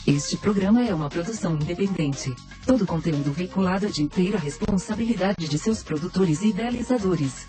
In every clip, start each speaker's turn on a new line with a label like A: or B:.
A: Este programa é uma produção independente. Todo conteúdo veiculado é de inteira responsabilidade de seus produtores e idealizadores.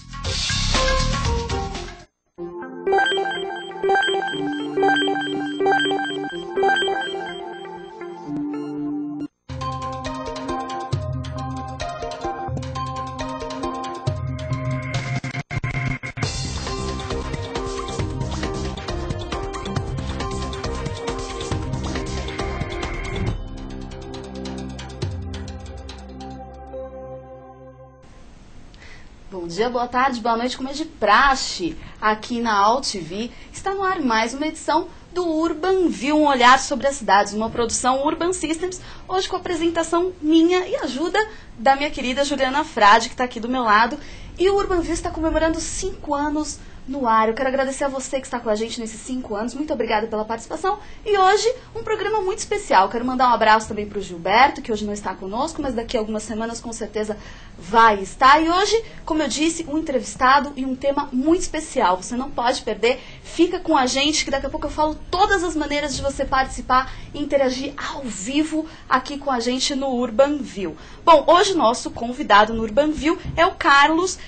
B: Bom dia, boa tarde, boa noite, como é de praxe aqui na AltV. Está no ar mais uma edição do Urban View, um olhar sobre as cidades, uma produção Urban Systems, hoje com a apresentação minha e ajuda da minha querida Juliana Frade, que está aqui do meu lado. E o Urban View está comemorando 5 anos no ar. Eu quero agradecer a você que está com a gente nesses 5 anos. Muito obrigada pela participação. E hoje, um programa muito especial. Quero mandar um abraço também para o Gilberto, que hoje não está conosco, mas daqui a algumas semanas com certeza vai estar. E hoje, como eu disse, um entrevistado e um tema muito especial. Você não pode perder. Fica com a gente, que daqui a pouco eu falo todas as maneiras de você participar e interagir ao vivo aqui com a gente no Urban View. Bom, hoje o nosso convidado no Urban View é o Carlos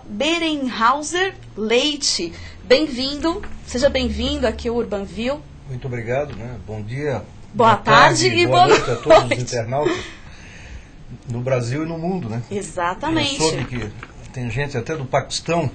B: Berenhauser Leite. Bem-vindo, seja bem-vindo aqui ao Urban View.
C: Muito obrigado, né? Bom dia,
B: boa tarde e boa noite
C: a todos os internautas no Brasil e no mundo, né?
B: Exatamente.
C: Eu soube que tem gente até do Paquistão,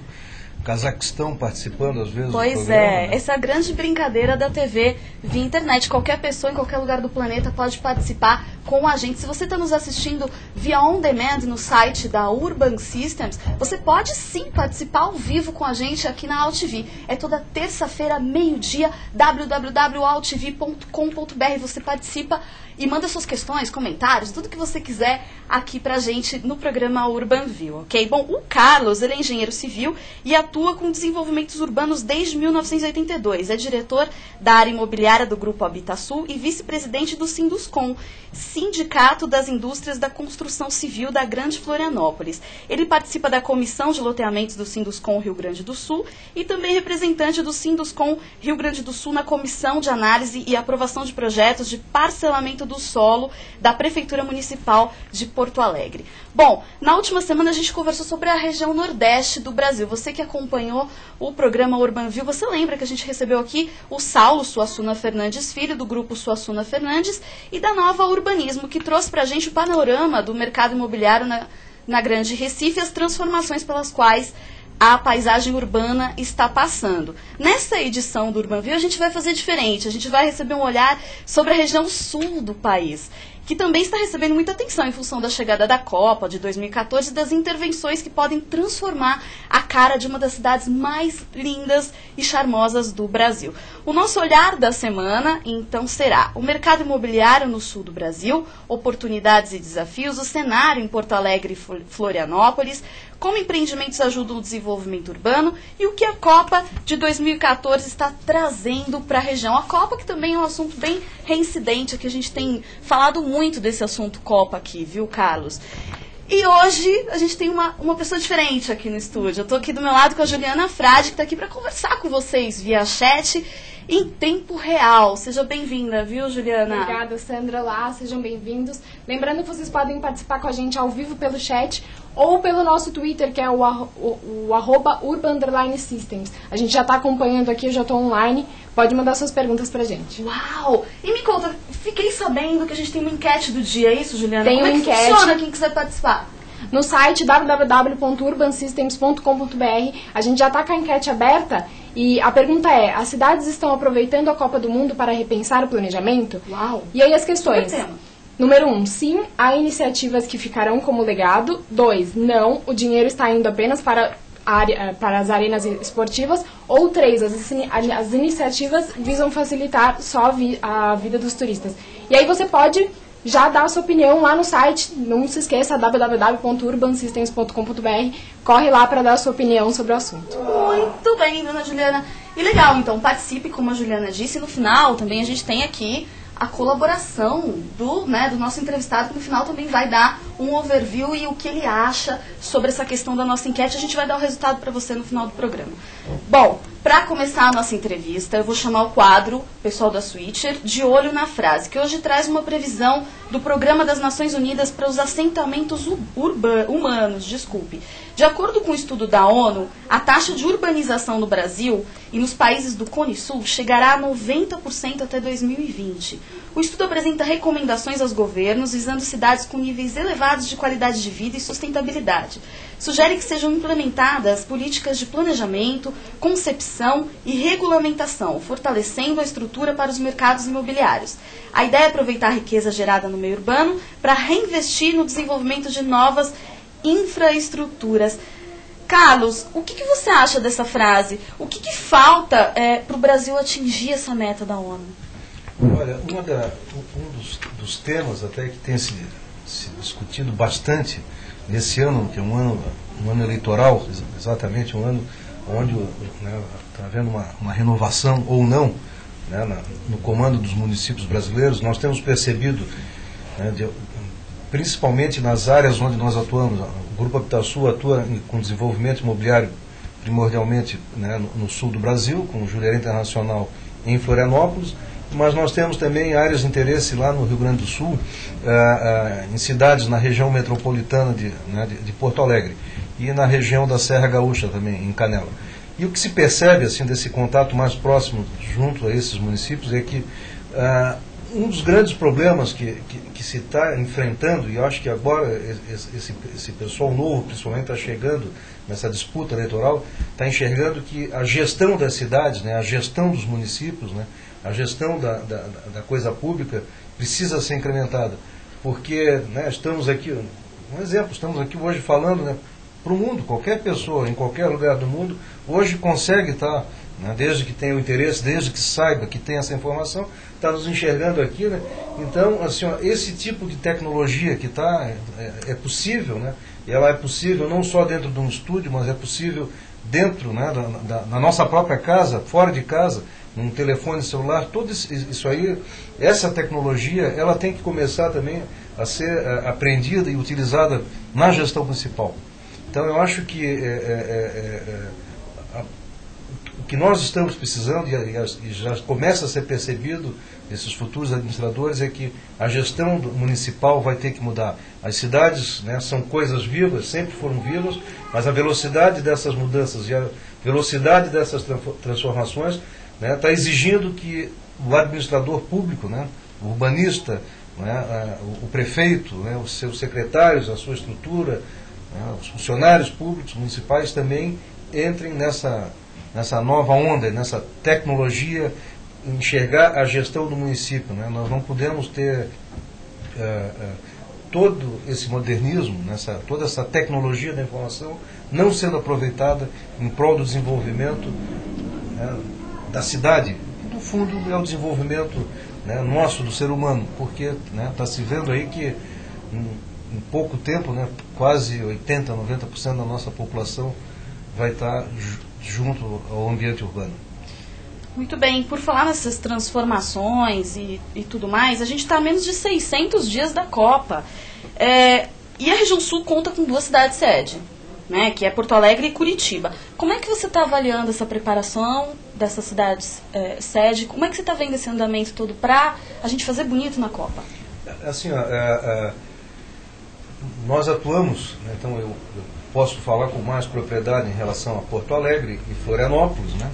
C: Cazaquistão participando às vezes do
B: programa. Pois é, né? Essa é a grande brincadeira da TV via internet. Qualquer pessoa em qualquer lugar do planeta pode participar com a gente. Se você está nos assistindo via on demand no site da Urban Systems, você pode sim participar ao vivo com a gente aqui na AltV. É toda terça-feira, meio-dia, www.altv.com.br. Você participa e manda suas questões, comentários, tudo que você quiser aqui pra gente no programa Urban View, ok? Bom, o Carlos, ele é engenheiro civil e atua com desenvolvimentos urbanos desde 1982. É diretor da área imobiliária do Grupo Habitasul e vice-presidente do Sinduscon, Sindicato das Indústrias da Construção Civil da Grande Florianópolis. Ele participa da Comissão de Loteamentos do Sinduscon Rio Grande do Sul e também representante do Sinduscon Rio Grande do Sul na Comissão de Análise e Aprovação de Projetos de Parcelamento do Solo da Prefeitura Municipal de Porto Alegre. Bom, na última semana a gente conversou sobre a região nordeste do Brasil. Você que acompanhou o programa Urban View, você lembra que a gente recebeu aqui o Saulo Suassuna Fernandes Filho, do grupo Suassuna Fernandes, e da Nova Urbanismo, que trouxe pra gente o panorama do mercado imobiliário na Grande Recife e as transformações pelas quais a paisagem urbana está passando. Nessa edição do Urban View a gente vai fazer diferente, a gente vai receber um olhar sobre a região sul do país, que também está recebendo muita atenção em função da chegada da Copa de 2014 e das intervenções que podem transformar a cara de uma das cidades mais lindas e charmosas do Brasil. O nosso olhar da semana, então, será o mercado imobiliário no sul do Brasil, oportunidades e desafios, o cenário em Porto Alegre e Florianópolis, como empreendimentos ajudam o desenvolvimento urbano e o que a Copa de 2014 está trazendo para a região. A Copa, que também é um assunto bem reincidente, que a gente tem falado muito desse assunto Copa aqui, viu, Carlos? E hoje a gente tem uma pessoa diferente aqui no estúdio. Eu estou aqui do meu lado com a Juliana Frade, que está aqui para conversar com vocês via chat em tempo real. Seja bem-vinda, viu, Juliana?
D: Obrigada, Sandra. Olá, sejam bem-vindos. Lembrando que vocês podem participar com a gente ao vivo pelo chat ou pelo nosso Twitter, que é o @urban_systems. A gente já está acompanhando aqui, eu já estou online. Pode mandar suas perguntas pra gente.
B: Uau! E me conta, fiquei sabendo que a gente tem uma enquete do dia, é isso, Juliana?
D: Tem uma
B: enquete.
D: Como
B: funciona quem quiser participar?
D: No site www.urbansystems.com.br a gente já está com a enquete aberta e a pergunta é: as cidades estão aproveitando a Copa do Mundo para repensar o planejamento?
B: Uau!
D: E aí as questões. Número 1, sim, há iniciativas que ficarão como legado. 2, não, o dinheiro está indo apenas para as arenas esportivas. Ou 3, as iniciativas visam facilitar só a vida dos turistas. E aí você pode já dar a sua opinião lá no site. Não se esqueça, www.urbansystems.com.br. Corre lá para dar a sua opinião sobre o assunto.
B: Muito bem, dona Juliana. E legal, então, participe, como a Juliana disse. No final, também a gente tem aqui a colaboração do nosso entrevistado, que no final também vai dar um overview e o que ele acha sobre essa questão da nossa enquete. A gente vai dar o resultado para você no final do programa. Bom, Para começar a nossa entrevista, eu vou chamar o quadro, pessoal da Switcher, de olho na frase, que hoje traz uma previsão do Programa das Nações Unidas para os assentamentos humanos. De acordo com o estudo da ONU, a taxa de urbanização no Brasil e nos países do Cone Sul chegará a 90% até 2020. O estudo apresenta recomendações aos governos visando cidades com níveis elevados de qualidade de vida e sustentabilidade. Sugere que sejam implementadas políticas de planejamento, concepção e regulamentação, fortalecendo a estrutura para os mercados imobiliários. A ideia é aproveitar a riqueza gerada no meio urbano para reinvestir no desenvolvimento de novas infraestruturas. Carlos, o que você acha dessa frase? O que falta para o Brasil atingir essa meta da ONU?
C: Olha, um dos temas até que tem se discutido bastante nesse ano, que é um ano eleitoral, exatamente um ano onde está havendo uma renovação ou não, né, no comando dos municípios brasileiros. Nós temos percebido, principalmente nas áreas onde nós atuamos, o Grupo Habitasul atua com desenvolvimento imobiliário primordialmente, né, no sul do Brasil, com o Jurerê Internacional em Florianópolis, mas nós temos também áreas de interesse lá no Rio Grande do Sul, em cidades na região metropolitana de Porto Alegre e na região da Serra Gaúcha também, em Canela. E o que se percebe assim desse contato mais próximo junto a esses municípios é que um dos grandes problemas que se está enfrentando, e eu acho que agora esse pessoal novo principalmente está chegando nessa disputa eleitoral, está enxergando que a gestão das cidades, né, a gestão dos municípios, né, a gestão da coisa pública precisa ser incrementada. Porque, né, estamos aqui, um exemplo, estamos aqui hoje falando, né, para o mundo, qualquer pessoa, em qualquer lugar do mundo, hoje consegue estar, né, desde que tenha o interesse, desde que saiba que tem essa informação, está nos enxergando aqui, né? Então, assim, esse tipo de tecnologia que é possível, né? E ela é possível não só dentro de um estúdio, mas é possível dentro, né, da nossa própria casa, fora de casa, num telefone celular. Tudo isso aí, essa tecnologia, ela tem que começar também a ser aprendida e utilizada na gestão municipal. Então, eu acho que o que nós estamos precisando, e já começa a ser percebido desses futuros administradores, é que a gestão municipal vai ter que mudar. As cidades, né, são coisas vivas, sempre foram vivas, mas a velocidade dessas mudanças e a velocidade dessas transformações está exigindo que o administrador público, né, o urbanista, né, o prefeito, né, os seus secretários, a sua estrutura, né, os funcionários públicos municipais também entrem nessa nova onda, nessa tecnologia, enxergar a gestão do município, né? Nós não podemos ter todo esse modernismo, toda essa tecnologia da informação não sendo aproveitada em prol do desenvolvimento, né, da cidade. No fundo, é o desenvolvimento, né, nosso, do ser humano, porque está se vendo aí que em pouco tempo, né, quase 80%, 90% da nossa população vai estar junto ao ambiente urbano.
B: Muito bem, por falar nessas transformações e tudo mais, a gente está a menos de 600 dias da Copa. E a região sul conta com 2 cidades sede, né, que é Porto Alegre e Curitiba. Como é que você está avaliando essa preparação dessas cidades sede? Como é que você está vendo esse andamento todo para a gente fazer bonito na Copa?
C: Assim, nós atuamos, né, então eu posso falar com mais propriedade em relação a Porto Alegre e Florianópolis, né,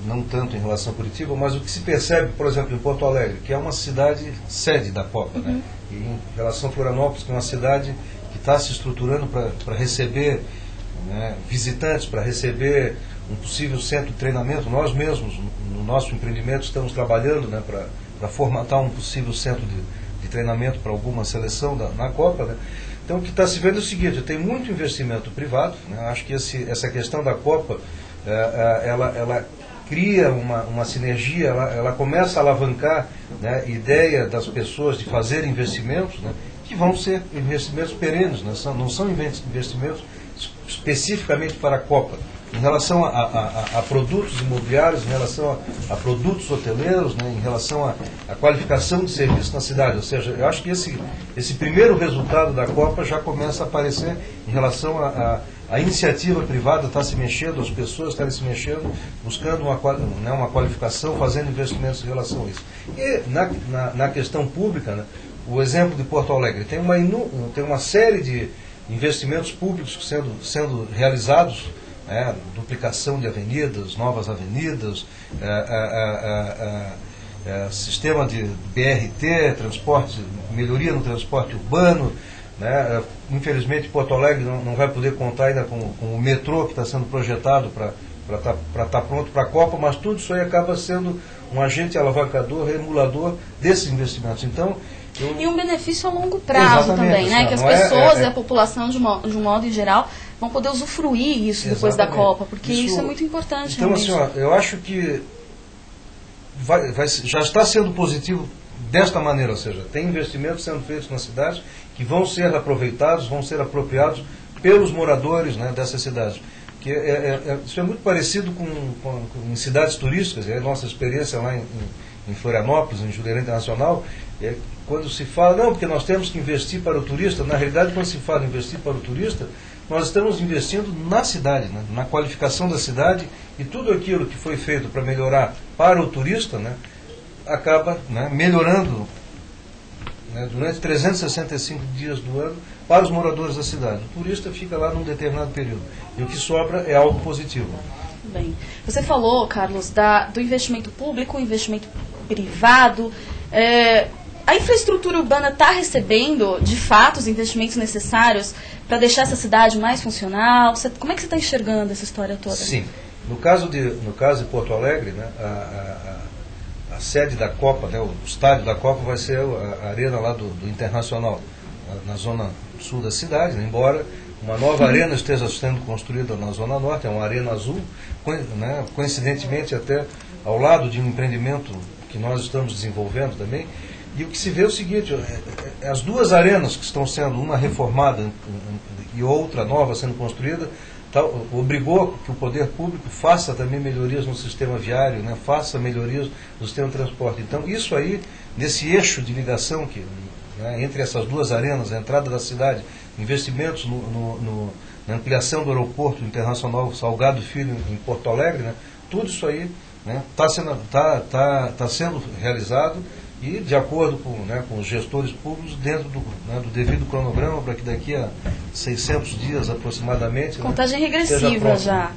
C: não tanto em relação a Curitiba, mas o que se percebe, por exemplo, em Porto Alegre, que é uma cidade sede da Copa, né, e em relação a Florianópolis, que é uma cidade que está se estruturando para receber, né, visitantes, para receber um possível centro de treinamento. Nós mesmos, no nosso empreendimento, estamos trabalhando, né, para formatar um possível centro de treinamento para alguma seleção na Copa, né. Então, o que está se vendo é o seguinte: tem muito investimento privado, né. Acho que essa questão da Copa, ela cria uma sinergia, ela começa a alavancar, né, ideia das pessoas de fazer investimentos, né, que vão ser investimentos perenes, né, não são investimentos especificamente para a Copa. Em relação a produtos imobiliários, em relação a produtos hoteleiros, né, em relação à qualificação de serviço na cidade. Ou seja, eu acho que esse primeiro resultado da Copa já começa a aparecer em relação a iniciativa privada está se mexendo, as pessoas estão se mexendo, buscando uma qualificação, fazendo investimentos em relação a isso. E na questão pública, né, o exemplo de Porto Alegre, tem uma série de investimentos públicos sendo realizados, duplicação de avenidas, novas avenidas, sistema de BRT, melhoria no transporte urbano, né? Infelizmente Porto Alegre não vai poder contar ainda com o metrô que está sendo projetado para estar pronto para a Copa, mas tudo isso aí acaba sendo um agente alavancador, emulador desses investimentos. Então,
B: e um benefício a longo prazo também, né? Que as pessoas e a população, de um modo em geral, vão poder usufruir isso depois da Copa, porque isso é muito importante.
C: Então, assim, eu acho que já está sendo positivo desta maneira, ou seja, tem investimentos sendo feitos na cidade que vão ser aproveitados, vão ser apropriados pelos moradores, né, dessas cidades. Isso é muito parecido em cidades turísticas, é a nossa experiência lá em Florianópolis, em Juliana Internacional, quando se fala, não, porque nós temos que investir para o turista, na realidade, quando se fala em investir para o turista, nós estamos investindo na cidade, né, na qualificação da cidade, e tudo aquilo que foi feito para melhorar para o turista, né, acaba, né, melhorando, né, durante 365 dias do ano para os moradores da cidade. O turista fica lá num determinado período. E o que sobra é algo positivo.
B: Bem, você falou, Carlos, do investimento público, investimento privado. A infraestrutura urbana está recebendo, de fato, os investimentos necessários para deixar essa cidade mais funcional? Como é que você está enxergando essa história toda?
C: Sim. No caso de Porto Alegre, né, a sede da Copa, né, o estádio da Copa vai ser a arena lá do Internacional, na zona sul da cidade, né, embora uma nova arena esteja sendo construída na zona norte, é uma arena azul, né, coincidentemente até ao lado de um empreendimento que nós estamos desenvolvendo também. E o que se vê é o seguinte, as duas arenas que estão sendo, uma reformada e outra nova sendo construída, obrigou que o poder público faça também melhorias no sistema viário, né, faça melhorias no sistema de transporte. Então, isso aí, nesse eixo de ligação né, entre essas duas arenas, a entrada da cidade, investimentos na ampliação do aeroporto internacional Salgado Filho em Porto Alegre, né, tudo isso aí está sendo realizado e de acordo com os gestores públicos dentro do devido cronograma para que daqui a 600 dias aproximadamente...
B: Contagem regressiva já,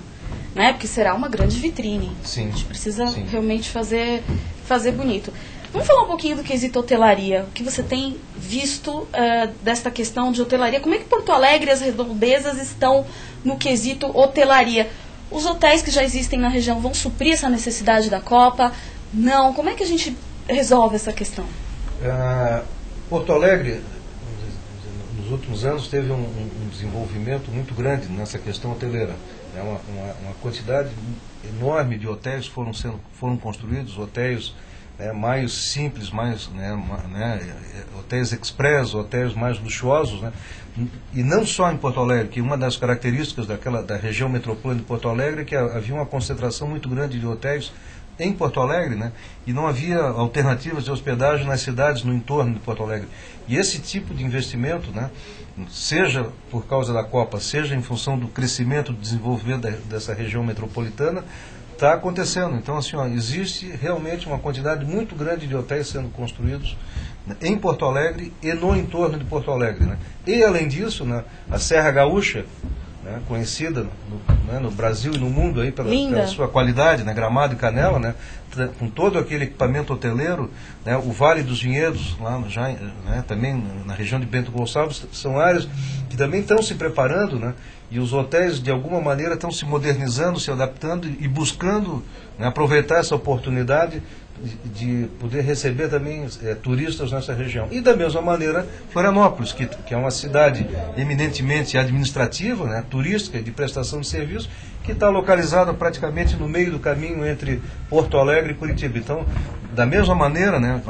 B: né? Porque será uma grande vitrine.
C: Sim.
B: A gente precisa realmente fazer bonito. Vamos falar um pouquinho do quesito hotelaria. O que você tem visto desta questão de hotelaria? Como é que Porto Alegre e as redondezas estão no quesito hotelaria? Os hotéis que já existem na região vão suprir essa necessidade da Copa? Não. Como é que a gente resolve essa questão?
C: Porto Alegre, nos últimos anos, teve um desenvolvimento muito grande nessa questão hoteleira. Uma quantidade enorme de hotéis foram construídos, hotéis mais simples, hotéis express, hotéis mais luxuosos, né? E não só em Porto Alegre, que uma das características da região metropolitana de Porto Alegre é que havia uma concentração muito grande de hotéis em Porto Alegre, né? E não havia alternativas de hospedagem nas cidades no entorno de Porto Alegre. E esse tipo de investimento, né, seja por causa da Copa, seja em função do crescimento, do desenvolvimento dessa região metropolitana, está acontecendo. Então, assim, existe realmente uma quantidade muito grande de hotéis sendo construídos, né, em Porto Alegre e no entorno de Porto Alegre, né? E, além disso, né, a Serra Gaúcha, né, conhecida no Brasil e no mundo aí pela sua qualidade, né, Gramado e Canela, né, com todo aquele equipamento hoteleiro, né, o Vale dos Vinhedos, lá também na região de Bento Gonçalves, são áreas que também estão se preparando, né, e os hotéis de alguma maneira estão se modernizando, se adaptando e buscando, né, aproveitar essa oportunidade de poder receber também turistas nessa região. E da mesma maneira, Florianópolis, que é uma cidade eminentemente administrativa, né, turística, de prestação de serviço, que está localizada praticamente no meio do caminho entre Porto Alegre e Curitiba. Então, da mesma maneira, né,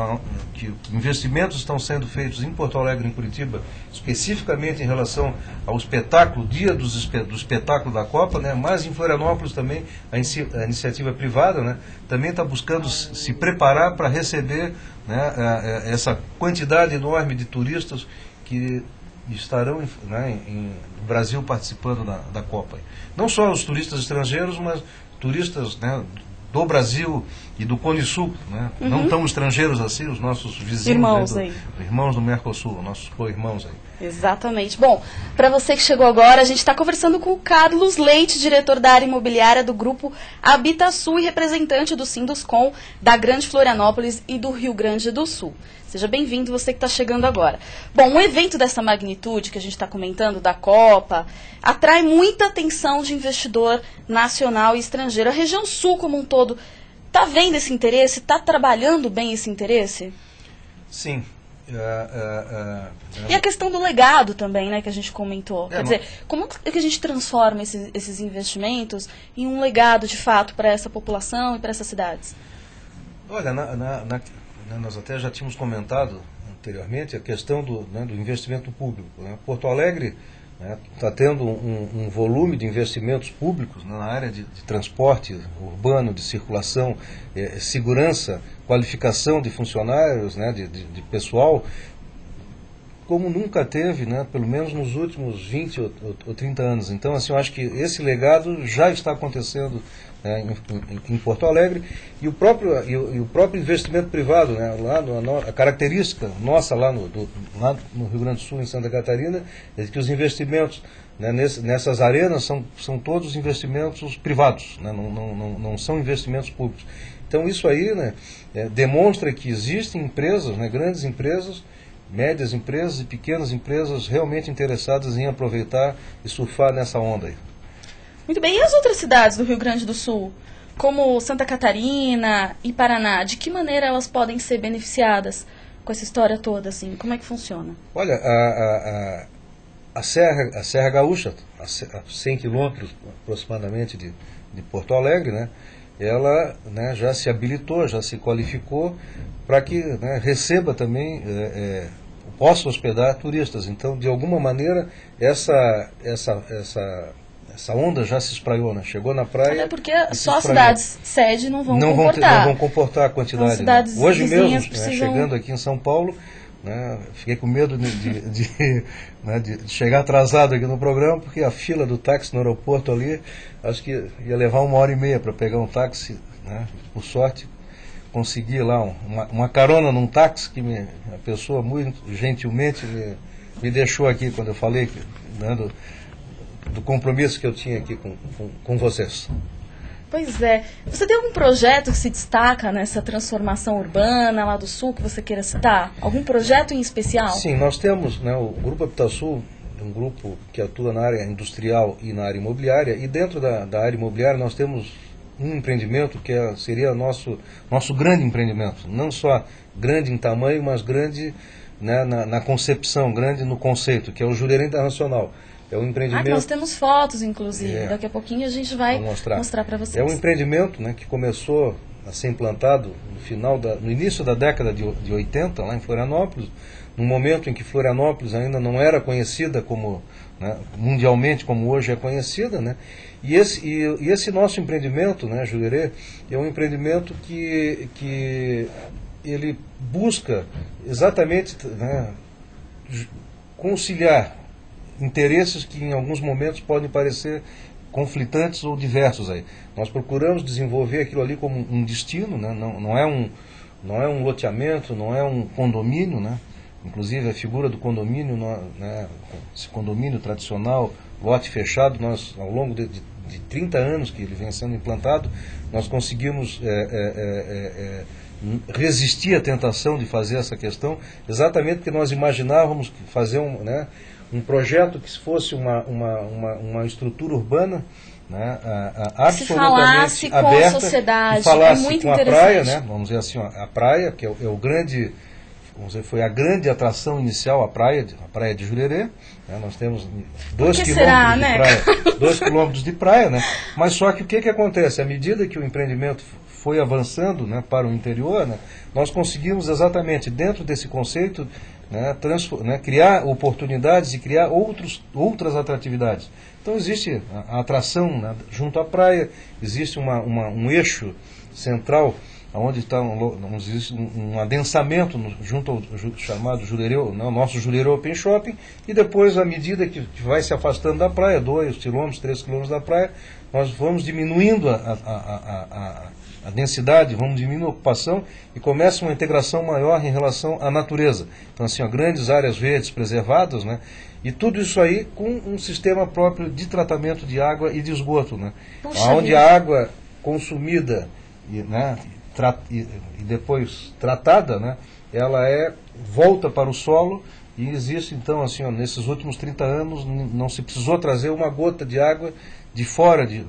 C: que investimentos estão sendo feitos em Porto Alegre e em Curitiba, especificamente em relação ao espetáculo, dia do espetáculo da Copa, né, mas em Florianópolis também a iniciativa privada, né, também está buscando se preparar para receber, né, essa quantidade enorme de turistas que estarão no Brasil participando da Copa. Não só os turistas estrangeiros, mas turistas, né, do Brasil e do Cone Sul, né? Não tão estrangeiros assim, os nossos vizinhos, irmãos do Mercosul, nossos co-irmãos aí.
B: Exatamente. Bom, para você que chegou agora, a gente está conversando com o Carlos Leite, diretor da área imobiliária do Grupo Habitasul e representante do Sinduscom da Grande Florianópolis e do Rio Grande do Sul. Seja bem-vindo, você que está chegando agora. Bom, um evento dessa magnitude que a gente está comentando, da Copa, atrai muita atenção de investidor nacional e estrangeiro. A região sul como um todo está vendo esse interesse? Está trabalhando bem esse interesse?
C: Sim.
B: E a questão do legado também, né, que a gente comentou. Quer dizer, como é que a gente transforma esses investimentos em um legado de fato para essa população e para essas cidades?
C: Olha, nós até já tínhamos comentado anteriormente a questão do investimento público, né? Porto Alegre está tendo um volume de investimentos públicos, né, na área de transporte urbano, de circulação, segurança, qualificação de funcionários, né, de pessoal, como nunca teve, né, pelo menos nos últimos 20 ou 30 anos. Então, assim, eu acho que esse legado já está acontecendo, né, em Porto Alegre, e o próprio investimento privado, né, a característica nossa lá no Rio Grande do Sul, em Santa Catarina, é que os investimentos, né, nessas arenas são todos investimentos privados, né, não são investimentos públicos. Então isso aí, né, demonstra que existem empresas, né, grandes empresas, médias empresas e pequenas empresas realmente interessadas em aproveitar e surfar nessa onda aí.
B: Muito bem, e as outras cidades do Rio Grande do Sul, como Santa Catarina e Paraná, de que maneira elas podem ser beneficiadas com essa história toda, assim? Como é que funciona?
C: Olha, a Serra Gaúcha, a 100 quilômetros aproximadamente de Porto Alegre, né, ela, né, já se habilitou, já se qualificou para que, né, receba também, possa hospedar turistas. Então, de alguma maneira, essa onda já se espraiou, né? Chegou na praia.
B: Até porque só as cidades sede não vão comportar.
C: Não vão comportar a quantidade.
B: As cidades
C: Hoje mesmo,
B: precisam...
C: chegando aqui em São Paulo, né, fiquei com medo de chegar atrasado aqui no programa, porque a fila do táxi no aeroporto ali, acho que ia levar 1h30 para pegar um táxi, né? Por sorte, consegui lá uma carona num táxi que a pessoa muito gentilmente me deixou aqui quando eu falei, né, do compromisso que eu tinha aqui com vocês.
B: Pois é. Você tem algum projeto que se destaca nessa transformação urbana lá do Sul que você queira citar? Algum projeto em especial?
C: Sim, nós temos, né, o Grupo Habitasul, um grupo que atua na área industrial e na área imobiliária, e dentro da área imobiliária nós temos um empreendimento que seria nosso grande empreendimento, não só grande em tamanho, mas grande, né, na concepção, grande no conceito, que é o Jurerê Internacional. É um empreendimento...
B: nós temos fotos, inclusive. Daqui a pouquinho a gente vai mostrar para vocês.
C: É um empreendimento, né, que começou a ser implantado no início da década de 80, lá em Florianópolis, num momento em que Florianópolis ainda não era conhecida como, né, mundialmente como hoje é conhecida, né? E esse nosso empreendimento, né, Jurerê, é um empreendimento que ele busca exatamente, né, conciliar interesses que em alguns momentos podem parecer conflitantes ou diversos aí. Nós procuramos desenvolver aquilo ali como um destino, né? Não é um loteamento, não é um condomínio, né? Inclusive a figura do condomínio, né, esse condomínio tradicional, lote fechado, nós ao longo de 30 anos que ele vem sendo implantado, nós conseguimos resistir à tentação de fazer essa questão, exatamente porque nós imaginávamos fazer um projeto que fosse uma estrutura urbana, né, absolutamente
B: com
C: aberta,
B: a sociedade,
C: e falasse
B: muito
C: com a praia, né, vamos dizer assim, a praia, que é o grande, vamos dizer, foi a grande atração inicial, a praia de Jurerê, né, nós temos 2 quilômetros de praia, 2 quilômetros de praia, né, mas só que o que acontece? À medida que o empreendimento foi avançando, né, para o interior, né, nós conseguimos exatamente dentro desse conceito, né, criar oportunidades e criar outras atratividades. Então existe a atração, né, junto à praia, existe um eixo central onde existe um adensamento junto ao chamado Jurerê, o nosso Jurerê Open Shopping, e depois, à medida que vai se afastando da praia, 2 quilômetros, 3 quilômetros da praia, nós vamos diminuindo a densidade, vamos diminuindo a ocupação e começa uma integração maior em relação à natureza. Então, assim, grandes áreas verdes preservadas, né? E tudo isso aí com um sistema próprio de tratamento de água e de esgoto, né? Onde a água consumida e depois tratada, né? Ela volta para o solo e existe, então, assim, nesses últimos 30 anos não se precisou trazer uma gota de água de fora de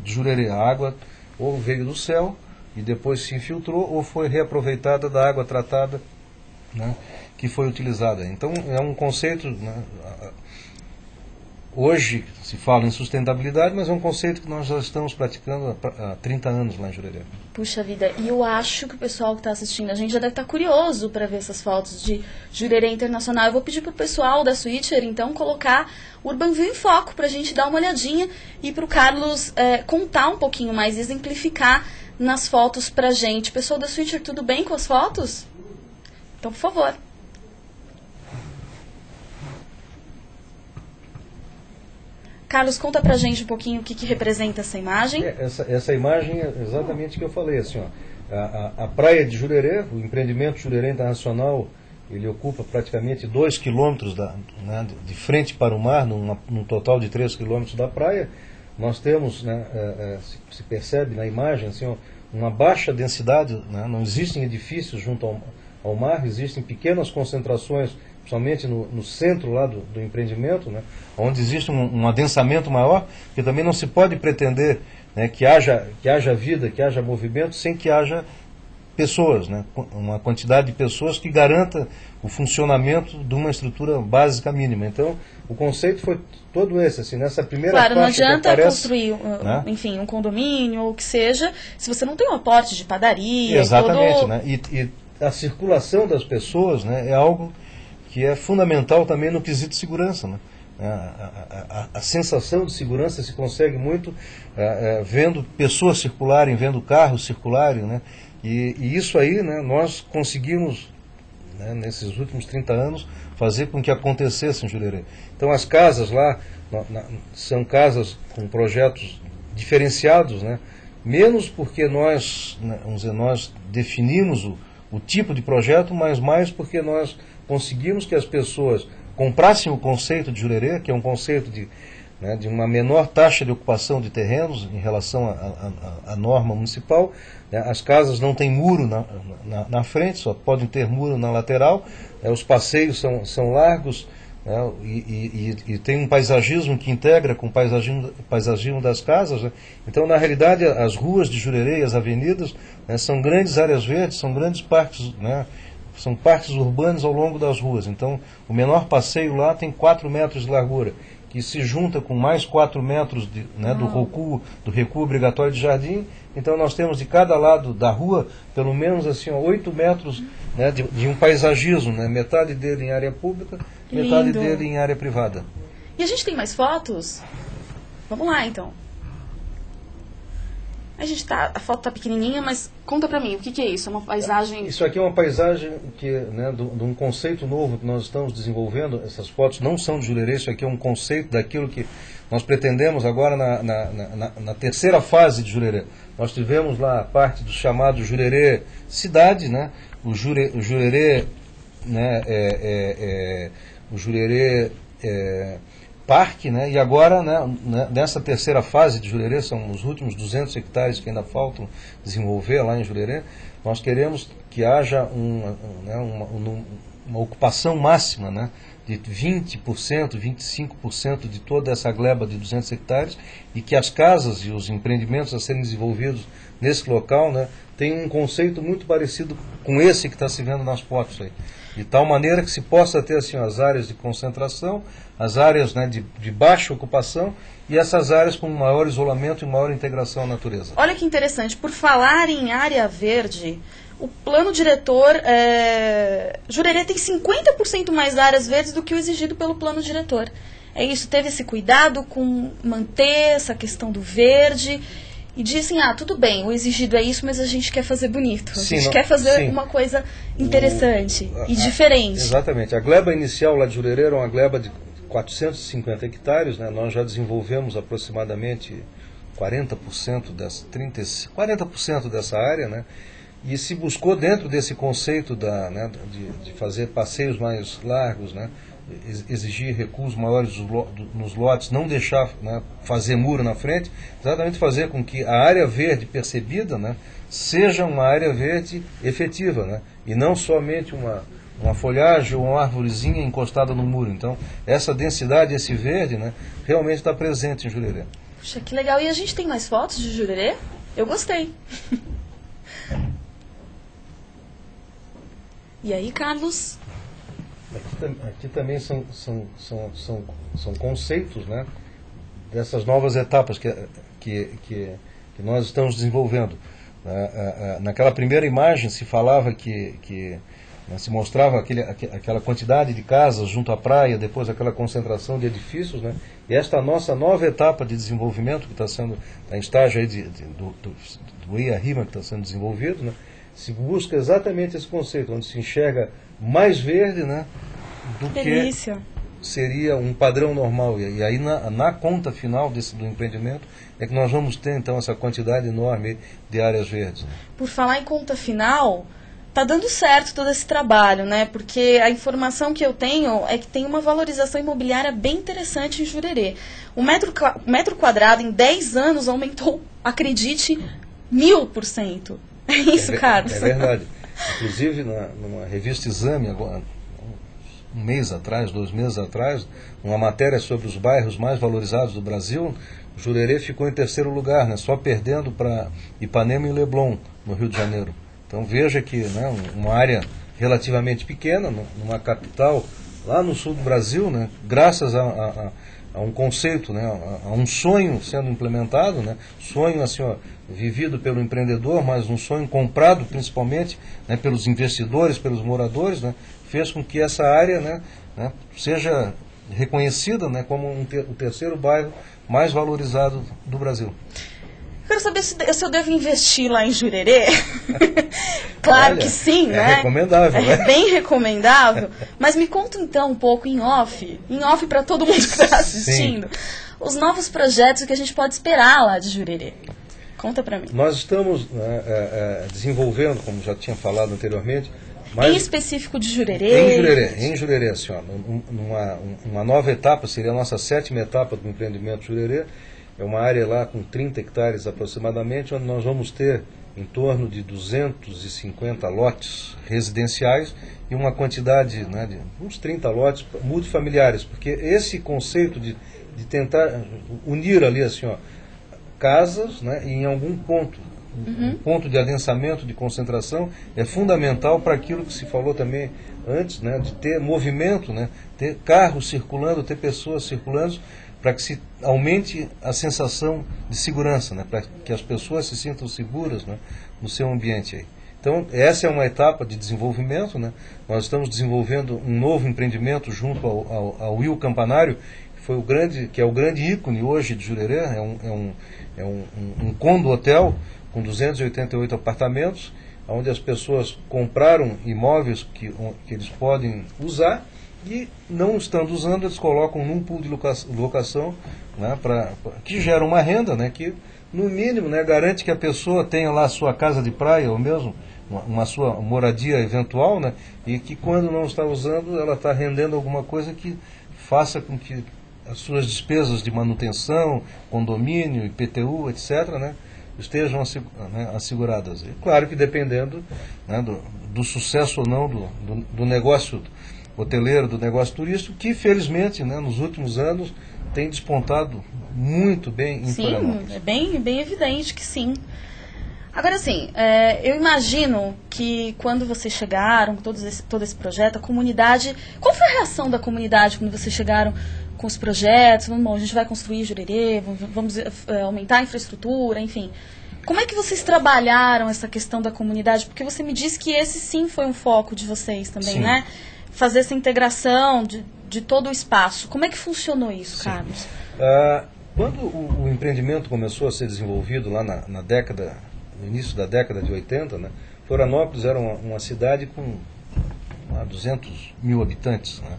C: Jurerê. A água ou veio do céu e depois se infiltrou ou foi reaproveitada da água tratada, né, que foi utilizada. Então é um conceito, né, hoje se fala em sustentabilidade, mas é um conceito que nós já estamos praticando há 30 anos lá em Jurerê.
B: Puxa vida, e eu acho que o pessoal que está assistindo a gente já deve estar curioso para ver essas fotos de Jurerê Internacional. Eu vou pedir para o pessoal da Switcher, então, colocar Urbanville em foco para a gente dar uma olhadinha e para o Carlos contar um pouquinho mais, exemplificar nas fotos para a gente. Pessoal da Switcher, tudo bem com as fotos? Então, por favor. Carlos, conta pra gente um pouquinho o que representa essa imagem.
C: Essa imagem é exatamente o que eu falei. Assim, a praia de Jurerê, o empreendimento Jurerê Internacional, ele ocupa praticamente 2 quilômetros de frente para o mar, num total de 3 quilômetros da praia. Nós temos, se percebe na imagem, assim, uma baixa densidade, né? Não existem edifícios junto ao mar, existem pequenas concentrações, principalmente no centro lá do empreendimento, né, onde existe um adensamento maior, porque também não se pode pretender, né, que haja vida, que haja movimento, sem que haja pessoas, né, uma quantidade de pessoas que garanta o funcionamento de uma estrutura básica mínima. Então, o conceito foi todo esse, assim, nessa primeira
B: faixa. Claro, não adianta construir,
C: né,
B: enfim, um condomínio ou o que seja, se você não tem um aporte de padaria.
C: Exatamente, né, e a circulação das pessoas, né, é algo que é fundamental também no quesito de segurança, né? A sensação de segurança se consegue muito vendo pessoas circularem, vendo carros circularem, né? E isso aí, né, nós conseguimos, né, nesses últimos 30 anos, fazer com que acontecesse em Jurerê. Então as casas lá são casas com projetos diferenciados, né? Menos porque nós, né, vamos dizer, nós definimos o tipo de projeto, mas mais porque nós conseguimos que as pessoas comprassem o conceito de Jurerê, que é um conceito de uma menor taxa de ocupação de terrenos em relação à norma municipal. As casas não têm muro na frente, só podem ter muro na lateral. Os passeios são largos, né, e tem um paisagismo que integra com o paisagismo das casas, né. Então, na realidade, as ruas de Jurerê e as avenidas, né, são grandes áreas verdes, são grandes parques, né, são parques urbanos ao longo das ruas. Então, o menor passeio lá tem 4 metros de largura, que se junta com mais 4 metros do recuo obrigatório de jardim. Então, nós temos de cada lado da rua, pelo menos assim, 8 metros, né, de um paisagismo, né, metade dele em área pública, metade dele em área privada.
B: E a gente tem mais fotos? Vamos lá, então. A foto está pequenininha, mas conta para mim, o que é isso? É uma paisagem...
C: Isso aqui é uma paisagem de um conceito novo que nós estamos desenvolvendo. Essas fotos não são de Jurerê, isso aqui é um conceito daquilo que nós pretendemos agora na terceira fase de Jurerê. Nós tivemos lá a parte do chamado Jurerê Cidade, né? O Jurerê, né, o Jurerê Parque, né? E agora, né, nessa terceira fase de Jurerê, são os últimos 200 hectares que ainda faltam desenvolver lá em Jurerê, nós queremos que haja uma ocupação máxima, né, de 20%, 25% de toda essa gleba de 200 hectares, e que as casas e os empreendimentos a serem desenvolvidos nesse local, né, têm um conceito muito parecido com esse que está se vendo nas fotos aí. De tal maneira que se possa ter assim, as áreas de concentração, as áreas, né, de baixa ocupação e essas áreas com maior isolamento e maior integração à natureza.
B: Olha que interessante, por falar em área verde, o plano diretor, Jurerê tem 50% mais áreas verdes do que o exigido pelo plano diretor. É isso, teve esse cuidado com manter essa questão do verde e dizem, tudo bem, o exigido é isso, mas a gente quer fazer bonito. A gente
C: Sim,
B: quer fazer
C: sim.
B: uma coisa interessante e diferente.
C: Exatamente. A gleba inicial lá de Jurerê era uma gleba de 450 hectares, né? Nós já desenvolvemos aproximadamente 40% dessa área, né? E se buscou dentro desse conceito de fazer passeios mais largos, né? Exigir recuos maiores nos lotes, não deixar, né, fazer muro na frente, exatamente fazer com que a área verde percebida, né, seja uma área verde efetiva, né, e não somente uma folhagem ou uma árvorezinha encostada no muro. Então, essa densidade, esse verde, né, realmente está presente em Jurerê.
B: Puxa, que legal. E a gente tem mais fotos de Jurerê? Eu gostei. E aí, Carlos?
C: Aqui também são conceitos, né, dessas novas etapas que nós estamos desenvolvendo. Naquela primeira imagem se falava né, se mostrava aquela quantidade de casas junto à praia, depois aquela concentração de edifícios, né, e esta nossa nova etapa de desenvolvimento que está em estágio aí do IA-RIMA que está sendo desenvolvido, né, se busca exatamente esse conceito, onde se enxerga mais verde, né, do
B: Delícia.
C: Que seria um padrão normal. E aí na conta final do empreendimento é que nós vamos ter então essa quantidade enorme de áreas verdes.
B: Por falar em conta final, tá dando certo todo esse trabalho, né? Porque a informação que eu tenho é que tem uma valorização imobiliária bem interessante em Jurerê. O metro quadrado em 10 anos aumentou, acredite, 1000%. É isso, Carlos?
C: É verdade. Inclusive, numa revista Exame, agora, um mês atrás, 2 meses atrás, uma matéria sobre os bairros mais valorizados do Brasil, Jurerê ficou em 3º lugar, né, só perdendo para Ipanema e Leblon, no Rio de Janeiro. Então veja que, né, uma área relativamente pequena, numa capital lá no sul do Brasil, né, graças a um conceito, né, a um sonho sendo implementado, né, sonho assim, vivido pelo empreendedor, mas um sonho comprado principalmente, né, pelos investidores, pelos moradores, né, fez com que essa área, né, seja reconhecida, né, como o 3º bairro mais valorizado do Brasil.
B: Quero saber se eu devo investir lá em Jurerê. Claro. Olha, que sim, né?
C: É recomendável, né?
B: É bem recomendável. Mas me conta então um pouco em off para todo mundo que está assistindo, os novos projetos que a gente pode esperar lá de Jurerê. Conta para mim.
C: Nós estamos desenvolvendo, como já tinha falado anteriormente,
B: em específico de Jurerê?
C: Em Jurerê, assim, uma nova etapa, seria a nossa 7ª etapa do empreendimento Jurerê. É uma área lá com 30 hectares aproximadamente, onde nós vamos ter em torno de 250 lotes residenciais e uma quantidade, né, de uns 30 lotes multifamiliares, porque esse conceito de tentar unir ali assim, casas, né, e em algum ponto, um ponto de adensamento, de concentração, é fundamental para aquilo que se falou também antes, né, de ter movimento, né, ter carros circulando, ter pessoas circulando, para que se aumente a sensação de segurança, né, para que as pessoas se sintam seguras, né, no seu ambiente aí. Então, essa é uma etapa de desenvolvimento, né? Nós estamos desenvolvendo um novo empreendimento junto ao Will Campanário, que é o grande ícone hoje de Jurerê, é um condo hotel com 288 apartamentos, onde as pessoas compraram imóveis que eles podem usar, e não estando usando, eles colocam num pool de locação, né, que gera uma renda, né, que no mínimo, né, garante que a pessoa tenha lá a sua casa de praia, ou mesmo uma sua moradia eventual, né, e que quando não está usando, ela está rendendo alguma coisa que faça com que as suas despesas de manutenção, condomínio, IPTU, etc., né, estejam asseguradas. E claro que dependendo, né, do sucesso ou não do negócio hoteleiro, do negócio turístico, que felizmente, né, nos últimos anos tem despontado muito bem em Florianópolis.
B: Sim, é bem evidente que sim. Agora sim, eu imagino que quando vocês chegaram com todo esse projeto, a comunidade... Qual foi a reação da comunidade quando vocês chegaram com os projetos? Bom, a gente vai construir Jurerê, vamos aumentar a infraestrutura, enfim. Como é que vocês trabalharam essa questão da comunidade? Porque você me disse que esse sim foi um foco de vocês também, sim, né? Fazer essa integração de todo o espaço. Como é que funcionou isso, Carlos?
C: Quando o empreendimento começou a ser desenvolvido lá no início da década de 80, né, Florianópolis era uma cidade com 200 mil habitantes. Né?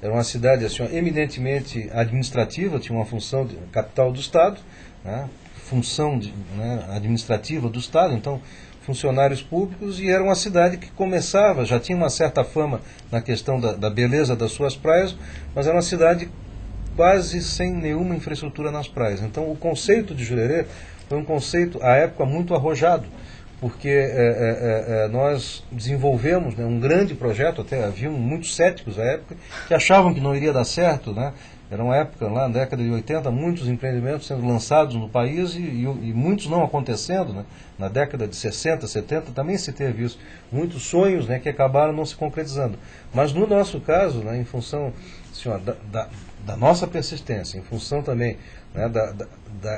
C: Era uma cidade assim, eminentemente administrativa, tinha uma função de capital do Estado, né? Função administrativa do Estado, então funcionários públicos, e era uma cidade que começava, já tinha uma certa fama na questão da beleza das suas praias, mas era uma cidade quase sem nenhuma infraestrutura nas praias. Então o conceito de Jurerê foi um conceito, à época, muito arrojado, porque nós desenvolvemos, né, um grande projeto, até haviam muitos céticos à época, que achavam que não iria dar certo, né? Era uma época, lá na década de 80, muitos empreendimentos sendo lançados no país e muitos não acontecendo, né? Na década de 60, 70 também se teve isso. Muitos sonhos, né, que acabaram não se concretizando. Mas no nosso caso, né, em função assim, da nossa persistência, em função também, né,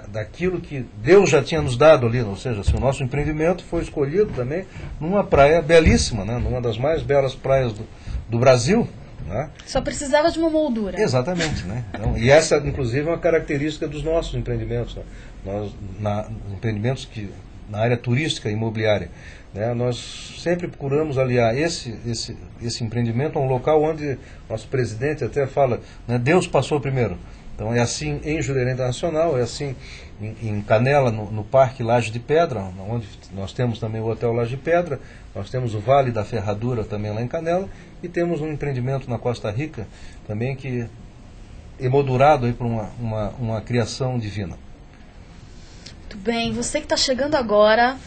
C: daquilo que Deus já tinha nos dado ali, ou seja, assim, o nosso empreendimento foi escolhido também numa praia belíssima, né, numa das mais belas praias do Brasil. Né?
B: Só precisava de uma moldura.
C: Exatamente. Né? Então, e essa, inclusive, é uma característica dos nossos empreendimentos. Né? Empreendimentos na área turística e imobiliária. Né? Nós sempre procuramos aliar esse empreendimento a um local onde nosso presidente até fala, né, Deus passou primeiro. Então é assim em Jurerê Internacional, é assim em Canela, no Parque Laje de Pedra, onde nós temos também o Hotel Laje de Pedra, nós temos o Vale da Ferradura também lá em Canela, e temos um empreendimento na Costa Rica também que é emoldurado por uma criação divina.
B: Muito bem, você que está chegando agora,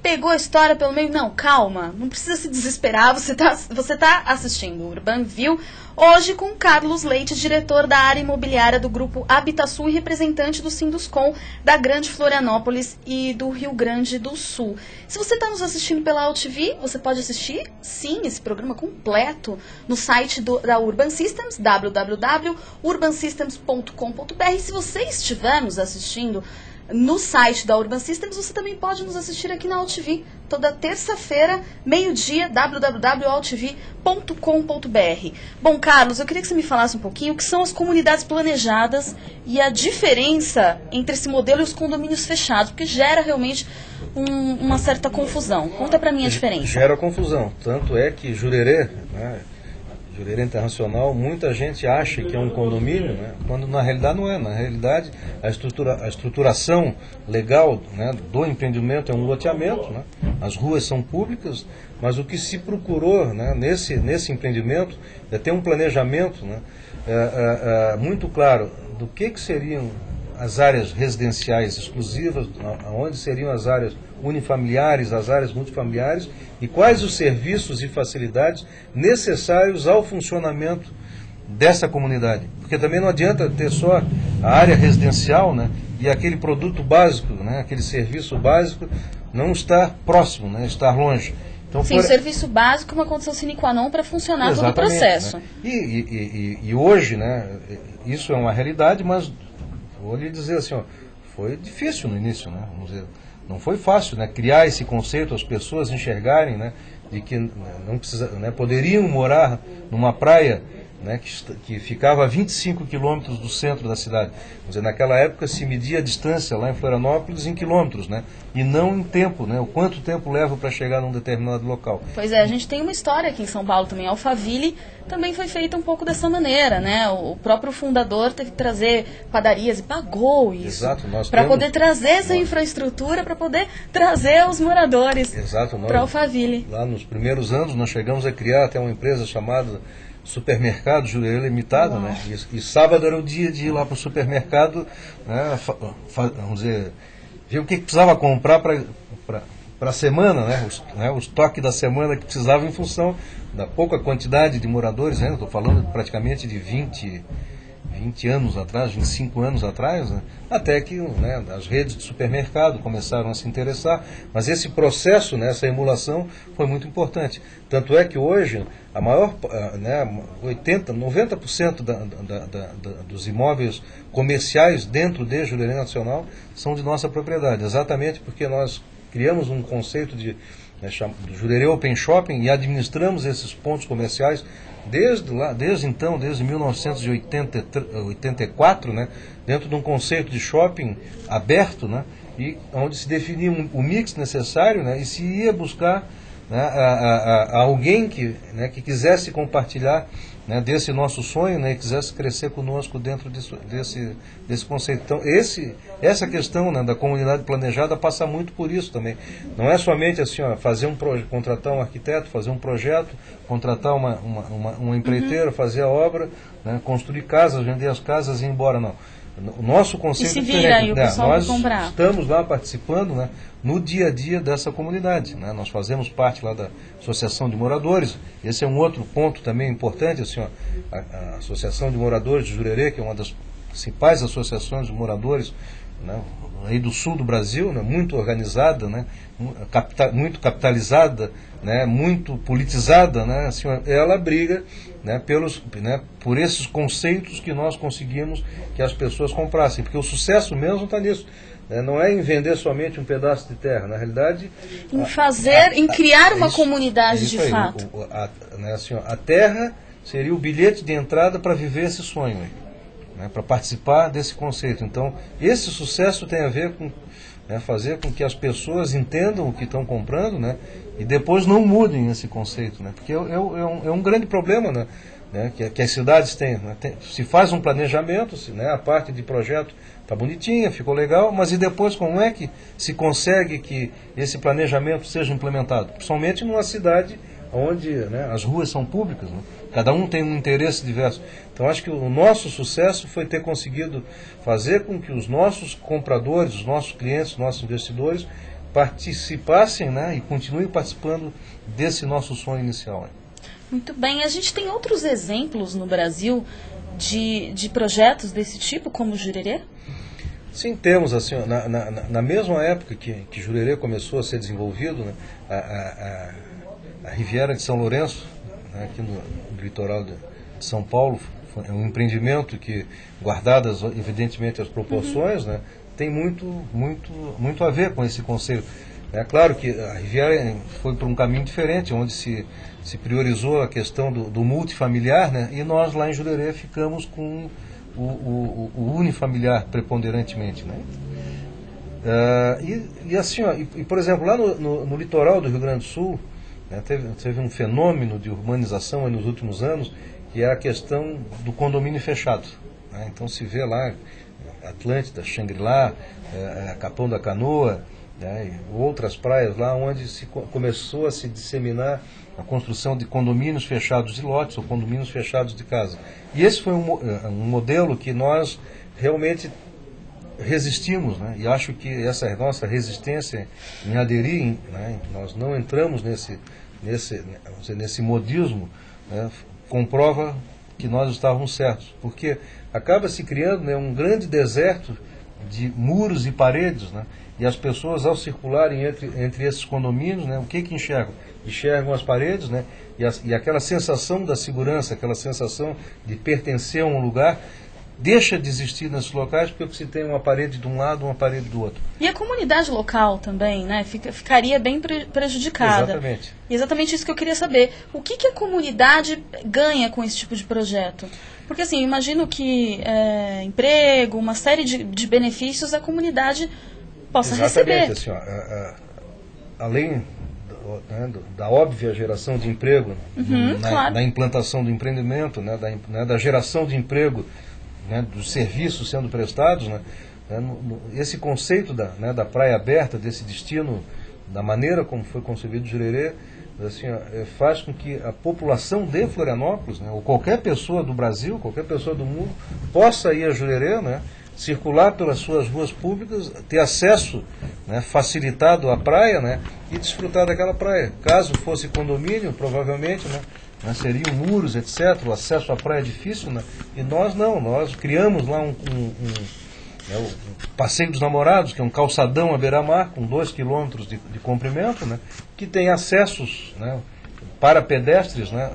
B: pegou a história pelo meio? Não, calma, não precisa se desesperar, você tá assistindo o Urban View, hoje com Carlos Leite, diretor da área imobiliária do Grupo Habitasul e representante do Sinduscom da Grande Florianópolis e do Rio Grande do Sul. Se você está nos assistindo pela AltV, você pode assistir, sim, esse programa completo no site da Urban Systems, www.urbansystems.com.br. Se você estiver nos assistindo no site da Urban Systems, você também pode nos assistir aqui na AltV, toda terça-feira, meio-dia, www.altv.com.br. Bom, Carlos, eu queria que você me falasse um pouquinho o que são as comunidades planejadas e a diferença entre esse modelo e os condomínios fechados, porque gera realmente uma certa confusão. Conta pra mim a diferença.
C: Gera confusão, tanto é que Jurerê, né, Jurerê Internacional, muita gente acha que é um condomínio, né, quando na realidade não é. Na realidade, a estruturação legal, né, do empreendimento é um loteamento, né, as ruas são públicas, mas o que se procurou, né, nesse empreendimento é ter um planejamento, né, muito claro do que seriam as áreas residenciais exclusivas, onde seriam as áreas unifamiliares, as áreas multifamiliares, e quais os serviços e facilidades necessários ao funcionamento dessa comunidade. Porque também não adianta ter só a área residencial, né, e aquele produto básico, né, aquele serviço básico não estar próximo, né, estar longe. Então,
B: sim, o serviço básico é uma condição sine qua non para funcionar todo o processo.
C: Né? E hoje, né, isso é uma realidade, mas vou lhe dizer assim, ó, foi difícil no início, né? Vamos dizer, não foi fácil, né, criar esse conceito, as pessoas enxergarem, né, de que não precisa, né, poderiam morar numa praia, né, que ficava a 25 quilômetros do centro da cidade. Vamos dizer, naquela época se media a distância lá em Florianópolis em quilômetros, né, e não em tempo, né, o quanto tempo leva para chegar num determinado local.
B: Pois é, a gente tem uma história aqui em São Paulo também, Alphaville também foi feita um pouco dessa maneira, né, o próprio fundador teve que trazer padarias e pagou isso para poder trazer essa infraestrutura, para poder trazer os moradores para Alphaville.
C: Lá nos primeiros anos nós chegamos a criar até uma empresa chamada Supermercado Jurerê Limitada, né? E sábado era o dia de ir lá para o supermercado, né? Vamos dizer, ver o que precisava comprar para a semana, né? O estoque da semana que precisava em função da pouca quantidade de moradores, né? Estou falando praticamente de 20 anos atrás, 25 anos atrás, né? Até que, né, as redes de supermercado começaram a se interessar, mas esse processo, né, essa emulação foi muito importante. Tanto é que hoje a maior, né, 90% dos imóveis comerciais dentro de Jurerê Nacional são de nossa propriedade, exatamente porque nós criamos um conceito de do Jurerê Open Shopping e administramos esses pontos comerciais desde então, desde 1984, né, dentro de um conceito de shopping aberto, né, e onde se definia o mix necessário, né, e se ia buscar, né, a alguém que quisesse compartilhar, né, desse nosso sonho, né, e quisesse crescer conosco dentro desse conceito. Então, essa questão, né, da comunidade planejada passa muito por isso também. Não é somente assim, fazer contratar um arquiteto, fazer um projeto, contratar uma empreiteira, fazer a obra, né, construir casas, vender as casas e ir embora, não. O nosso conceito
B: e se vira aí, o pessoal
C: nós
B: vai comprar.
C: Estamos lá participando, né, no dia a dia dessa comunidade, né? Nós fazemos parte lá da Associação de Moradores. Esse é um outro ponto também importante, assim, a Associação de Moradores de Jurerê, que é uma das principais associações de moradores, né, aí do sul do Brasil, né, muito organizada, né, muito capitalizada, né, muito politizada, né, assim, ela briga, né, por esses conceitos que nós conseguimos que as pessoas comprassem, porque o sucesso mesmo está nisso, né, não é em vender somente um pedaço de terra, na realidade
B: em criar uma comunidade de fato.
C: Né, assim, a terra seria o bilhete de entrada para viver esse sonho aí, né, para participar desse conceito. Então, esse sucesso tem a ver com, né, fazer com que as pessoas entendam o que estão comprando, né, e depois não mudem esse conceito, né, porque é um grande problema, né, que as cidades têm, né, se faz um planejamento, né, a parte de projeto está bonitinha, ficou legal, mas e depois como é que se consegue que esse planejamento seja implementado? Principalmente numa cidade onde, né, as ruas são públicas, né, cada um tem um interesse diverso. Então acho que o nosso sucesso foi ter conseguido fazer com que os nossos compradores, os nossos clientes, os nossos investidores participassem, né, e continuem participando desse nosso sonho inicial.
B: Muito bem. A gente tem outros exemplos no Brasil de projetos desse tipo, como o Jurerê?
C: Sim, temos. Assim, na mesma época que Jurerê começou a ser desenvolvido, né, a Riviera de São Lourenço, né, aqui no litoral de São Paulo, é um empreendimento que, guardadas evidentemente as proporções, né, tem muito a ver com esse conceito. É claro que a Riviera foi para um caminho diferente, onde se priorizou a questão do multifamiliar, né, e nós lá em Jurerê ficamos com o unifamiliar preponderantemente, né. Assim, por exemplo, lá no litoral do Rio Grande do Sul, né, teve um fenômeno de urbanização nos últimos anos, que é a questão do condomínio fechado, né. Então se vê lá Atlântida, Xangri-Lá, Capão da Canoa, né, e outras praias lá onde começou a se disseminar a construção de condomínios fechados de lotes ou condomínios fechados de casa. E esse foi um modelo que nós realmente resistimos, né, e acho que essa nossa resistência em aderir, né, nós não entramos nesse modismo, né, comprova que nós estávamos certos, porque acaba se criando, né, um grande deserto de muros e paredes, né, e as pessoas ao circularem entre esses condomínios, né, o que enxergam? Enxergam as paredes, né, e aquela sensação da segurança, aquela sensação de pertencer a um lugar, deixa de existir nesses locais porque se tem uma parede de um lado, uma parede do outro.
B: E a comunidade local também, né, ficaria bem prejudicada.
C: Exatamente.
B: E exatamente isso que eu queria saber. O que a comunidade ganha com esse tipo de projeto? Porque assim, imagino que emprego, uma série de benefícios a comunidade possa receber.
C: Assim, além da óbvia geração de emprego,
B: claro,
C: da implantação do empreendimento, né, da geração de emprego, né, dos serviços sendo prestados, né, esse conceito da praia aberta, desse destino, da maneira como foi concebido o Jurerê, assim, faz com que a população de Florianópolis, né, ou qualquer pessoa do Brasil, qualquer pessoa do mundo, possa ir a Jurerê, né, circular pelas suas ruas públicas, ter acesso, né, facilitado à praia, né, e desfrutar daquela praia. Caso fosse condomínio, provavelmente, né, seriam muros, etc., o acesso à praia é difícil, né, e nós não, nós criamos lá o Passeio dos Namorados, que é um calçadão à beira-mar, com 2 quilômetros de comprimento, né, que tem acessos, né, para pedestres, né,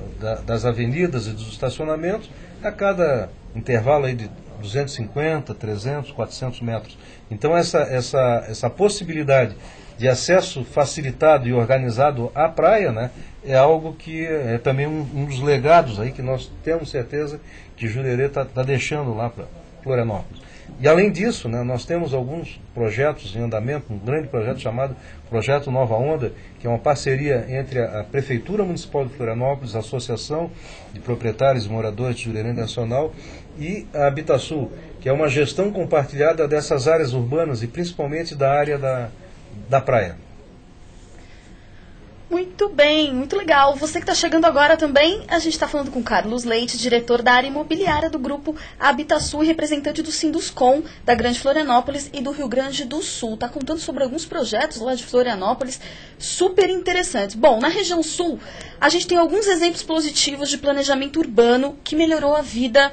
C: das avenidas e dos estacionamentos, a cada intervalo aí de 250, 300, 400 metros. Então essa possibilidade de acesso facilitado e organizado à praia, né, é algo que é também um dos legados aí que nós temos certeza que Jurerê está deixando lá para Florianópolis. E além disso, né, nós temos alguns projetos em andamento, um grande projeto chamado Projeto Nova Onda, que é uma parceria entre a Prefeitura Municipal de Florianópolis, a Associação de Proprietários e Moradores de Jurerê Nacional e a Habitasul, que é uma gestão compartilhada dessas áreas urbanas e principalmente da área da praia.
B: Muito bem, muito legal. Você que está chegando agora também, a gente está falando com Carlos Leite, diretor da área imobiliária do Grupo Habitasul e representante do Sinduscom, da Grande Florianópolis e do Rio Grande do Sul. Está contando sobre alguns projetos lá de Florianópolis super interessantes. Bom, na região sul, a gente tem alguns exemplos positivos de planejamento urbano que melhorou a vida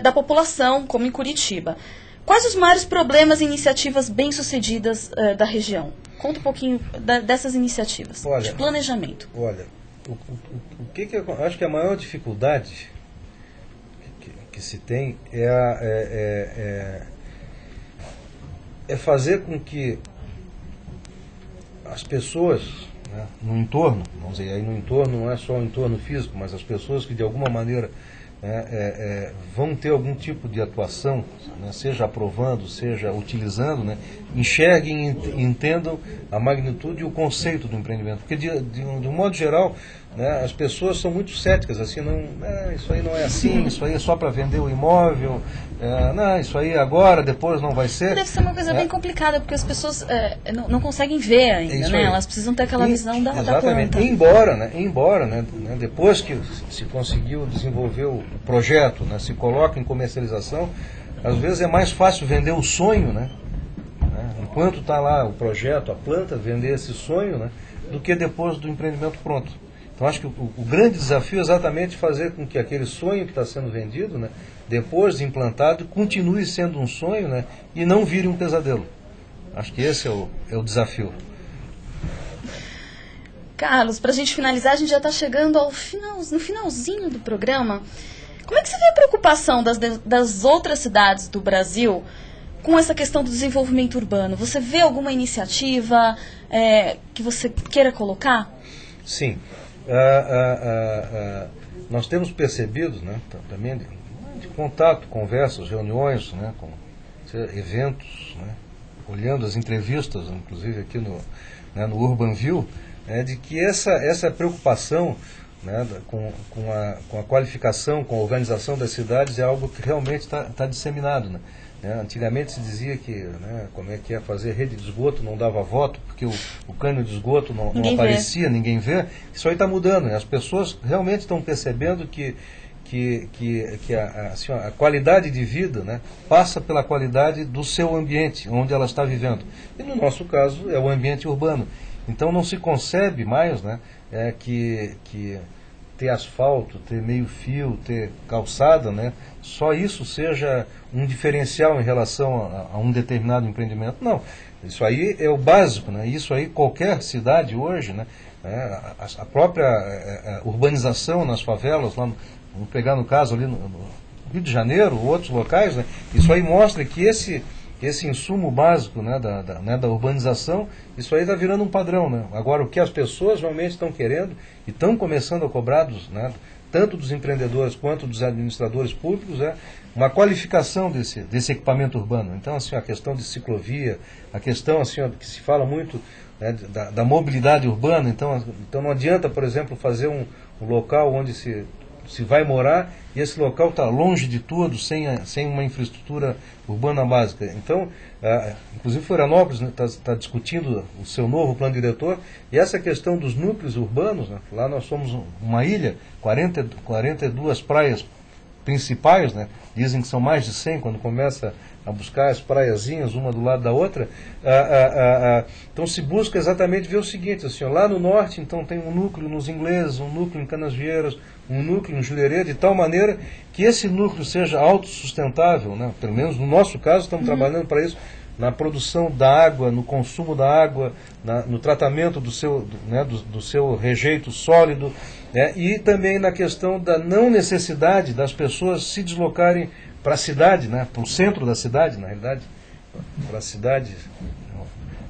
B: da população, como em Curitiba. Quais os maiores problemas e iniciativas bem-sucedidas da região? Conta um pouquinho dessas iniciativas de planejamento.
C: Olha, o que eu acho que a maior dificuldade que se tem é fazer com que as pessoas, né, no entorno, vamos dizer, aí no entorno não é só o entorno físico, mas as pessoas que de alguma maneira vão ter algum tipo de atuação, né, seja aprovando, seja utilizando, né, enxerguem e entendam a magnitude e o conceito do empreendimento. Porque, de um modo geral, né, as pessoas são muito céticas, assim, isso aí não é assim, isso aí é só para vender o imóvel, não, isso aí agora, depois não vai ser.
B: Deve ser uma coisa bem complicada, porque as pessoas não conseguem ver ainda, né? Elas precisam ter aquela visão da planta.
C: Embora, né, depois que se conseguiu desenvolver o projeto, né, se coloca em comercialização, às vezes é mais fácil vender o sonho, né? Enquanto está lá o projeto, a planta, vender esse sonho, né, do que depois do empreendimento pronto. Então acho que o grande desafio é exatamente fazer com que aquele sonho que está sendo vendido, né, depois de implantado, continue sendo um sonho, né, e não vire um pesadelo. Acho que esse é o desafio.
B: Carlos, para a gente finalizar, a gente já está chegando no finalzinho do programa. Como é que você vê a preocupação das outras cidades do Brasil com essa questão do desenvolvimento urbano? Você vê alguma iniciativa que você queira colocar?
C: Sim. Nós temos percebido, né, também de contato, conversas, reuniões, né, com eventos, né, olhando as entrevistas, inclusive aqui no Urban View, de que essa preocupação, né, com a qualificação, com a organização das cidades é algo que realmente está disseminado, né? Antigamente se dizia que, né, como é que ia fazer rede de esgoto, não dava voto, porque o cano de esgoto não aparecia, ninguém vê. Isso aí está mudando, né? As pessoas realmente estão percebendo que a qualidade de vida, né, passa pela qualidade do seu ambiente, onde ela está vivendo. E no nosso caso é o ambiente urbano. Então não se concebe mais, né, que ter asfalto, ter meio-fio, ter calçada, né, só isso seja um diferencial em relação a um determinado empreendimento. Não, isso aí é o básico, né, isso aí qualquer cidade hoje, né, a própria urbanização nas favelas, lá vamos pegar no caso ali no Rio de Janeiro, outros locais, né, isso aí mostra que esse insumo básico, né, da urbanização, isso aí está virando um padrão, né? Agora, o que as pessoas realmente estão querendo e estão começando a cobrar, né, tanto dos empreendedores quanto dos administradores públicos, é uma qualificação desse equipamento urbano. Então, assim, a questão de ciclovia, a questão assim, que se fala muito, né, da mobilidade urbana. Então não adianta, por exemplo, fazer um local onde se vai morar e esse local está longe de tudo, sem uma infraestrutura urbana básica. Então, inclusive Florianópolis está discutindo o seu novo plano diretor, e essa questão dos núcleos urbanos, né, lá nós somos uma ilha, 42 praias principais, né, dizem que são mais de 100 quando começa a buscar as praiazinhas uma do lado da outra. Então se busca exatamente ver o seguinte, assim, lá no norte então tem um núcleo nos Ingleses, um núcleo em Canasvieiras, um núcleo em Jurerê, de tal maneira que esse núcleo seja autossustentável, né? Pelo menos no nosso caso estamos trabalhando para isso, na produção da água, no consumo da água, no tratamento do seu rejeito sólido, né? E também na questão da não necessidade das pessoas se deslocarem para a cidade, né? Para o centro da cidade, na realidade, para a cidade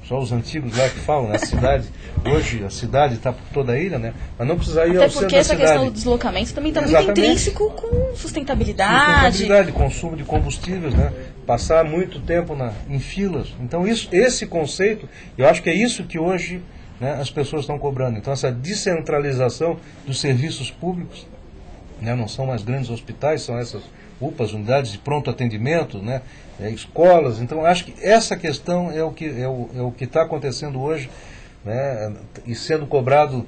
C: Só os antigos lá que falam, né? A cidade, hoje a cidade está por toda a ilha, né? Mas não precisaria
B: até porque essa questão do deslocamento também está muito intrínseco com sustentabilidade,
C: consumo de combustíveis, né? Passar muito tempo em filas. Então esse conceito, eu acho que é isso que hoje, né, as pessoas estão cobrando. Então essa descentralização dos serviços públicos, né? Não são mais grandes hospitais, são essas UPAs, unidades de pronto atendimento, né? Escolas. Então acho que essa questão é o que está acontecendo hoje, né? E sendo cobrado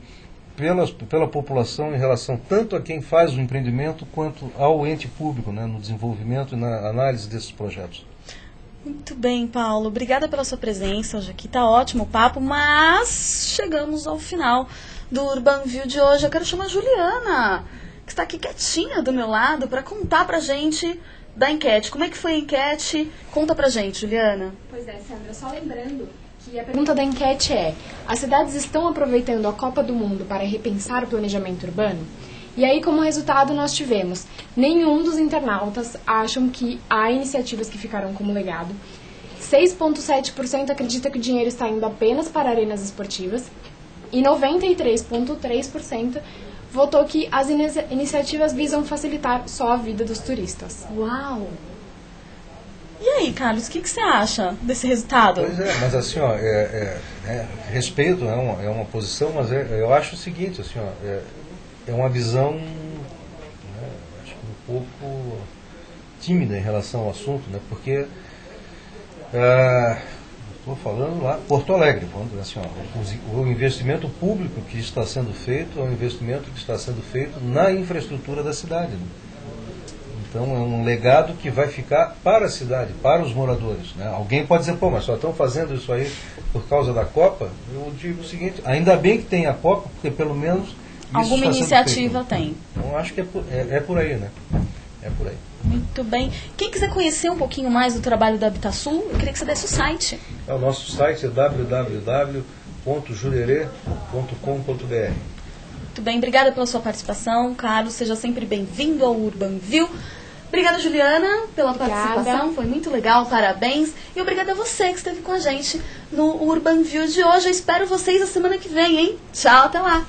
C: pela população em relação tanto a quem faz o empreendimento quanto ao ente público, né? No desenvolvimento e na análise desses projetos.
B: Muito bem, Paulo. Obrigada pela sua presença hoje aqui. Está ótimo o papo, mas chegamos ao final do Urban View de hoje. Eu quero chamar a Juliana, que está aqui quietinha do meu lado, para contar pra gente da enquete. Como é que foi a enquete? Conta pra gente, Juliana.
D: Pois é, Sandra, só lembrando que a pergunta da enquete é: as cidades estão aproveitando a Copa do Mundo para repensar o planejamento urbano? E aí, como resultado, nós tivemos: nenhum dos internautas acham que há iniciativas que ficaram como legado, 6,7% acredita que o dinheiro está indo apenas para arenas esportivas e 93,3% votou que as iniciativas visam facilitar só a vida dos turistas.
B: Uau! E aí, Carlos, o que você acha desse resultado?
C: Pois é, mas assim, ó, respeito, é uma posição, mas eu acho o seguinte, assim, ó, é uma visão, né, acho que um pouco tímida em relação ao assunto, né, porque estou falando lá, Porto Alegre, assim, ó, o investimento público que está sendo feito é um investimento que está sendo feito na infraestrutura da cidade, né? Então é um legado que vai ficar para a cidade, para os moradores, né? Alguém pode dizer, pô, mas só estão fazendo isso aí por causa da Copa? Eu digo o seguinte: ainda bem que tem a Copa, porque pelo menos
B: alguma iniciativa tem.
C: Então acho que é por aí, né? É por aí.
B: Muito bem. Quem quiser conhecer um pouquinho mais do trabalho da Habitasul, eu queria que você desse o site.
C: O nosso site é www.jurerê.com.br.
B: Muito bem, obrigada pela sua participação, Carlos. Seja sempre bem-vindo ao Urban View. Obrigada, Juliana, pela participação. Foi muito legal, parabéns. E obrigada a você que esteve com a gente no Urban View de hoje. Eu espero vocês a semana que vem, hein? Tchau, até lá.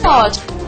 B: Ótimo.